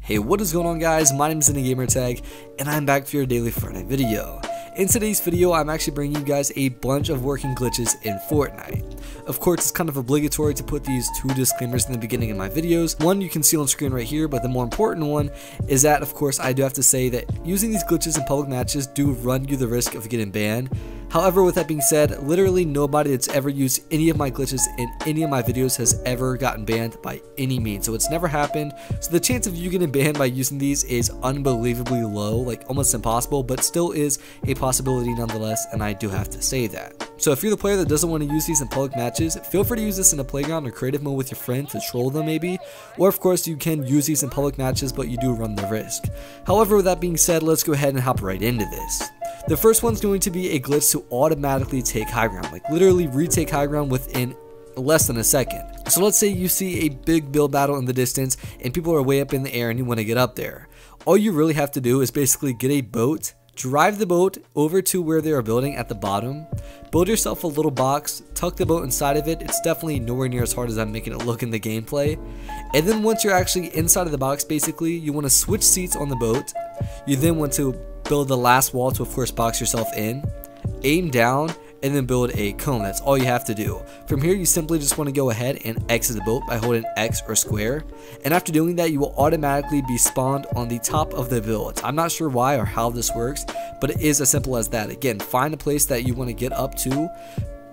Hey, what is going on guys? My name is Gamertag and I'm back for your daily Fortnite video. In today's video, I'm actually bringing you guys a bunch of working glitches in Fortnite. Of course, it's kind of obligatory to put these two disclaimers in the beginning of my videos. One you can see on screen right here, but the more important one is that, of course, I do have to say that using these glitches in public matches do run you the risk of getting banned. However, with that being said, literally nobody that's ever used any of my glitches in any of my videos has ever gotten banned by any means. So it's never happened. So the chance of you getting banned by using these is unbelievably low, like almost impossible, but still is a possibility nonetheless, and I do have to say that. So if you're the player that doesn't want to use these in public matches, feel free to use this in a playground or creative mode with your friend to troll them maybe, or of course you can use these in public matches, but you do run the risk. However, with that being said, let's go ahead and hop right into this. The first one's going to be a glitch to automatically take high ground, like literally retake high ground within less than a second. So let's say you see a big build battle in the distance and people are way up in the air and you want to get up there. All you really have to do is basically get a boat, drive the boat over to where they are building at the bottom, build yourself a little box, tuck the boat inside of it. It's definitely nowhere near as hard as I'm making it look in the gameplay. And then once you're actually inside of the box, basically, you want to switch seats on the boat. You then want to build the last wall to, of course, box yourself in, aim down, and then build a cone. That's all you have to do. From here, you simply just want to go ahead and exit the boat by holding X or square. And after doing that, you will automatically be spawned on the top of the build. I'm not sure why or how this works, but it is as simple as that. Again, find a place that you want to get up to,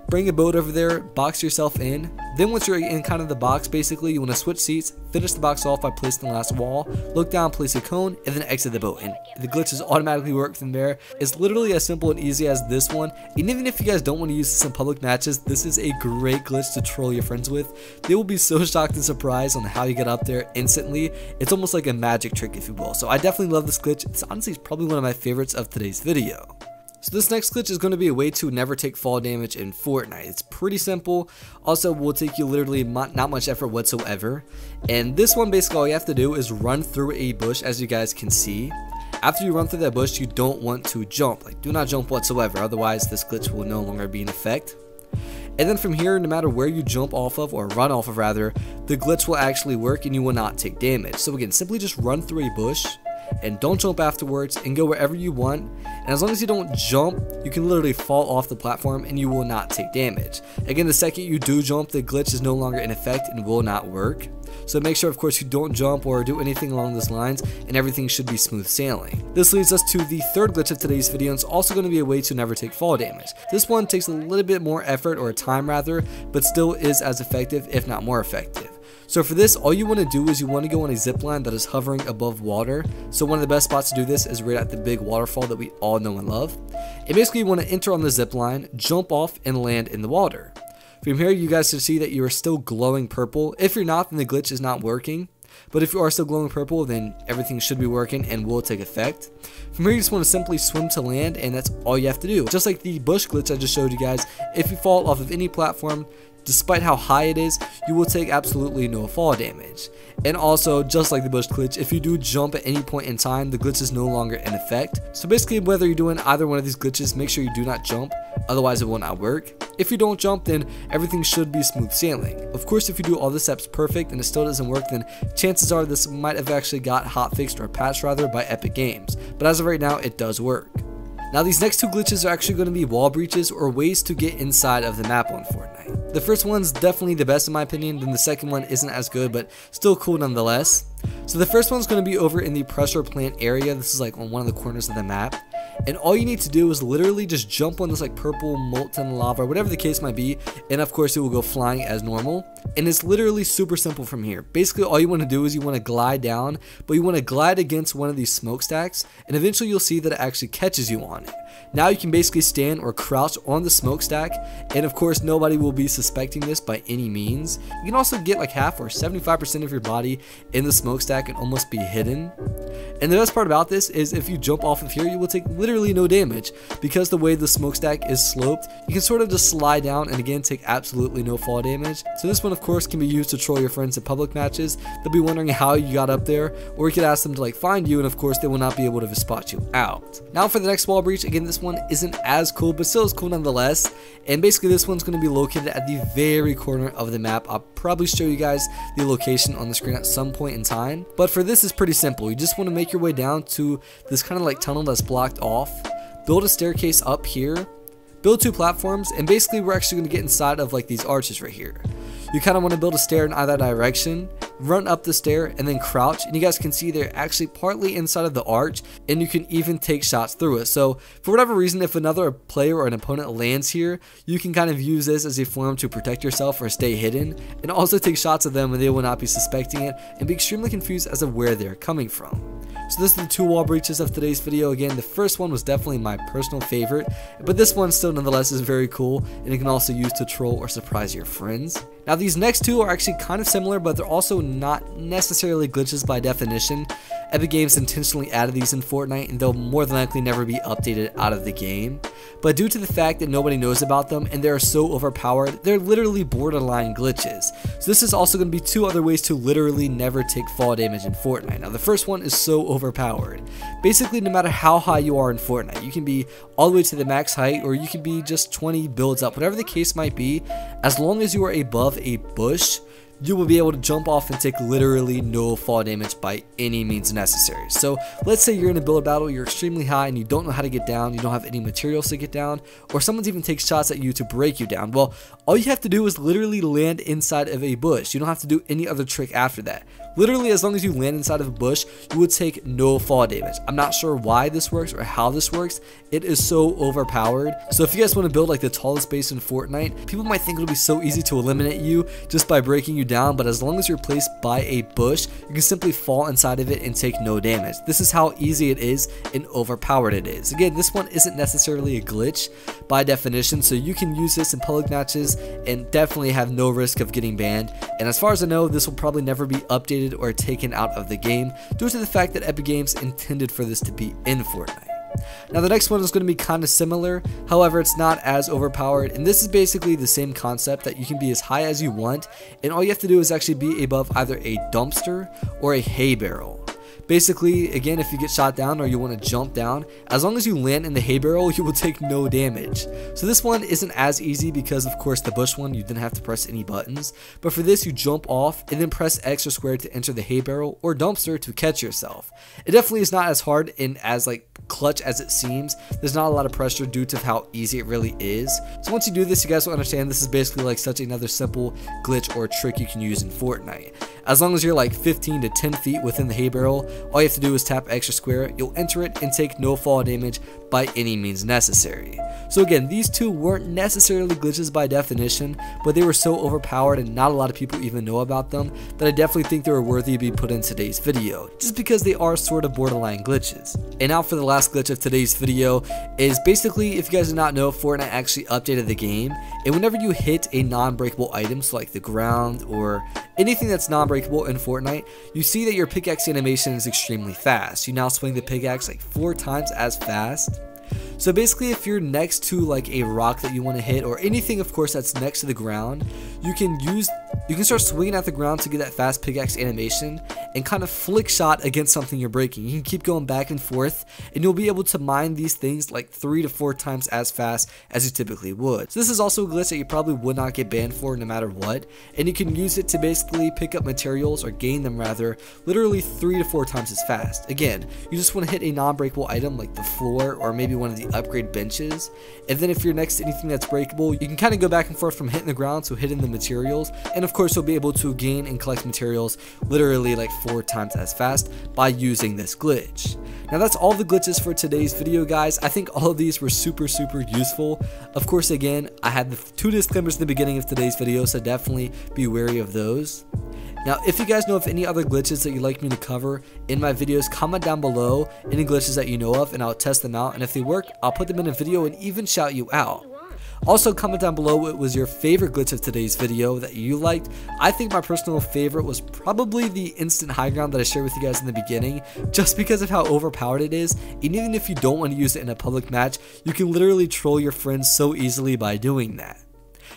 bring a boat over there, box yourself in. Then once you're in kind of the box, basically, you want to switch seats, finish the box off by placing the last wall, look down, place a cone, and then exit the boat. And the glitches automatically work from there. It's literally as simple and easy as this one. And even if you guys don't want to use this in public matches, this is a great glitch to troll your friends with. They will be so shocked and surprised on how you get up there instantly. It's almost like a magic trick, if you will. So I definitely love this glitch. It's honestly probably one of my favorites of today's video. So this next glitch is going to be a way to never take fall damage in Fortnite. It's pretty simple. Also, will take you literally not much effort whatsoever. And this one, basically all you have to do is run through a bush, as you guys can see. After you run through that bush, you don't want to jump. Like, do not jump whatsoever. Otherwise, this glitch will no longer be in effect. And then from here, no matter where you jump off of, or run off of rather, the glitch will actually work and you will not take damage. So again, simply just run through a bush and don't jump afterwards and go wherever you want. And as long as you don't jump, you can literally fall off the platform and you will not take damage. Again, the second you do jump, the glitch is no longer in effect and will not work. So make sure, of course, you don't jump or do anything along those lines, and everything should be smooth sailing. This leads us to the third glitch of today's video, and it's also going to be a way to never take fall damage. This one takes a little bit more effort, or time rather, but still is as effective, if not more effective. So for this, all you want to do is you want to go on a zip line that is hovering above water. So one of the best spots to do this is right at the big waterfall that we all know and love. And basically you want to enter on the zip line, jump off, and land in the water. From here, you guys should see that you are still glowing purple. If you're not, then the glitch is not working. But if you are still glowing purple, then everything should be working and will take effect. From here, you just want to simply swim to land, and that's all you have to do. Just like the bush glitch I just showed you guys, if you fall off of any platform, despite how high it is, you will take absolutely no fall damage. And also, just like the bush glitch, if you do jump at any point in time, the glitch is no longer in effect. So basically, whether you're doing either one of these glitches, make sure you do not jump, otherwise it will not work. If you don't jump, then everything should be smooth sailing. Of course, if you do all the steps perfect and it still doesn't work, then chances are this might have actually got hotfixed or patched rather by Epic Games. But as of right now, it does work. Now these next two glitches are actually going to be wall breaches or ways to get inside of the map on Fortnite. The first one's definitely the best in my opinion, then the second one isn't as good but still cool nonetheless. So the first one's going to be over in the pressure plant area. This is like on one of the corners of the map. And all you need to do is literally just jump on this like purple molten lava, whatever the case might be, and of course it will go flying as normal. And it's literally super simple from here. Basically all you want to do is you want to glide down, but you want to glide against one of these smokestacks, and eventually you'll see that it actually catches you on it. Now you can basically stand or crouch on the smokestack, and of course nobody will be suspecting this by any means. You can also get like half or 75% of your body in the smokestack and almost be hidden. And the best part about this is if you jump off of here, you will take literally no damage because the way the smokestack is sloped, you can sort of just slide down and again take absolutely no fall damage. So this one of course can be used to troll your friends in public matches. They'll be wondering how you got up there, or you could ask them to like find you, and of course they will not be able to spot you out. Now for the next wall breach, again this one isn't as cool but still is cool nonetheless, and basically this one's going to be located at the very corner of the map. probably show you guys the location on the screen at some point in time. But for this, it's pretty simple. You just want to make your way down to this kind of like tunnel that's blocked off, build a staircase up here, build 2 platforms, and basically we're actually going to get inside of like these arches right here. You kind of want to build a stair in either direction, run up the stair, and then crouch, and you guys can see they're actually partly inside of the arch, and you can even take shots through it. So for whatever reason, if another player or an opponent lands here, you can kind of use this as a form to protect yourself or stay hidden, and also take shots at them when they will not be suspecting it, and be extremely confused as to where they're coming from. So this is the 2 wall breaches of today's video. Again, the first one was definitely my personal favorite, but this one still nonetheless is very cool, and it can also use to troll or surprise your friends. Now these next 2 are actually kind of similar, but they're also not necessarily glitches by definition. Epic Games intentionally added these in Fortnite, and they'll more than likely never be updated out of the game. But due to the fact that nobody knows about them and they're so overpowered, they're literally borderline glitches. So this is also going to be 2 other ways to literally never take fall damage in Fortnite. Now the first one is so overpowered. Basically, no matter how high you are in Fortnite, you can be all the way to the max height, or you can be just 20 builds up, whatever the case might be, as long as you are above a bush, you will be able to jump off and take literally no fall damage by any means necessary. So let's say you're in a build battle, you're extremely high and you don't know how to get down, you don't have any materials to get down, or someone's even takes shots at you to break you down. Well, all you have to do is literally land inside of a bush. You don't have to do any other trick after that. Literally, as long as you land inside of a bush, you would take no fall damage. I'm not sure why this works or how this works. It is so overpowered. So if you guys want to build like the tallest base in Fortnite, people might think it'll be so easy to eliminate you just by breaking you down, but as long as you're placed by a bush, you can simply fall inside of it and take no damage. This is how easy it is and overpowered it is. Again, this one isn't necessarily a glitch by definition, so you can use this in public matches and definitely have no risk of getting banned. And as far as I know, this will probably never be updated or taken out of the game due to the fact that Epic Games intended for this to be in Fortnite. Now the next one is going to be kind of similar, however it's not as overpowered, and this is basically the same concept that you can be as high as you want, and all you have to do is actually be above either a dumpster or a hay barrel. Basically, again, if you get shot down or you want to jump down, as long as you land in the hay barrel, you will take no damage. So this one isn't as easy because, of course, the bush one, you didn't have to press any buttons. But for this, you jump off and then press X or square to enter the hay barrel or dumpster to catch yourself. It definitely is not as hard and as clutch as it seems. There's not a lot of pressure due to how easy it really is. So once you do this, you guys will understand this is basically like such another simple glitch or trick you can use in Fortnite. As long as you're like 15 to 10 feet within the hay barrel, all you have to do is tap X or square, you'll enter it and take no fall damage by any means necessary. So again, these 2 weren't necessarily glitches by definition, but they were so overpowered and not a lot of people even know about them that I definitely think they were worthy to be put in today's video, just because they are sort of borderline glitches. And now for the last glitch of today's video is basically, if you guys did not know, Fortnite actually updated the game, and whenever you hit a non-breakable item, so like the ground or anything that's non-breakable in Fortnite, you see that your pickaxe animation is extremely fast. You now swing the pickaxe like 4 times as fast. So basically, if you're next to like a rock that you want to hit, or anything of course that's next to the ground, you can start swinging at the ground to get that fast pickaxe animation and kind of flick shot against something you're breaking. You can keep going back and forth, and you'll be able to mine these things like 3 to 4 times as fast as you typically would. So this is also a glitch that you probably would not get banned for no matter what, and you can use it to basically pick up materials, or gain them rather, literally 3 to 4 times as fast. Again, you just want to hit a non-breakable item like the floor or maybe one of the upgrade benches, and then if you're next to anything that's breakable, you can kind of go back and forth from hitting the ground to hitting the materials, and of course you'll be able to gain and collect materials literally like 4 times as fast by using this glitch. Now that's all the glitches for today's video, guys. I think all of these were super useful. Of course, again, I had the 2 disclaimers in the beginning of today's video, so definitely be wary of those. Now, if you guys know of any other glitches that you'd like me to cover in my videos, comment down below any glitches that you know of, and I'll test them out, and if they work, I'll put them in a video and even shout you out. Also, comment down below what was your favorite glitch of today's video that you liked. I think my personal favorite was probably the instant high ground that I shared with you guys in the beginning, just because of how overpowered it is, and even if you don't want to use it in a public match, you can literally troll your friends so easily by doing that.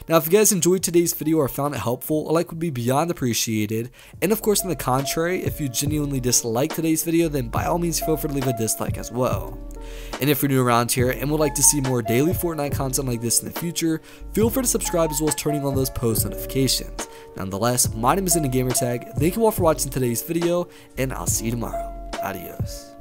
Now, if you guys enjoyed today's video or found it helpful, a like would be beyond appreciated. And of course, on the contrary, if you genuinely dislike today's video, then by all means feel free to leave a dislike as well. And if you're new around here and would like to see more daily Fortnite content like this in the future, feel free to subscribe as well as turning on those post notifications. Nonetheless, my name is gamertag. Thank you all for watching today's video, and I'll see you tomorrow. Adios.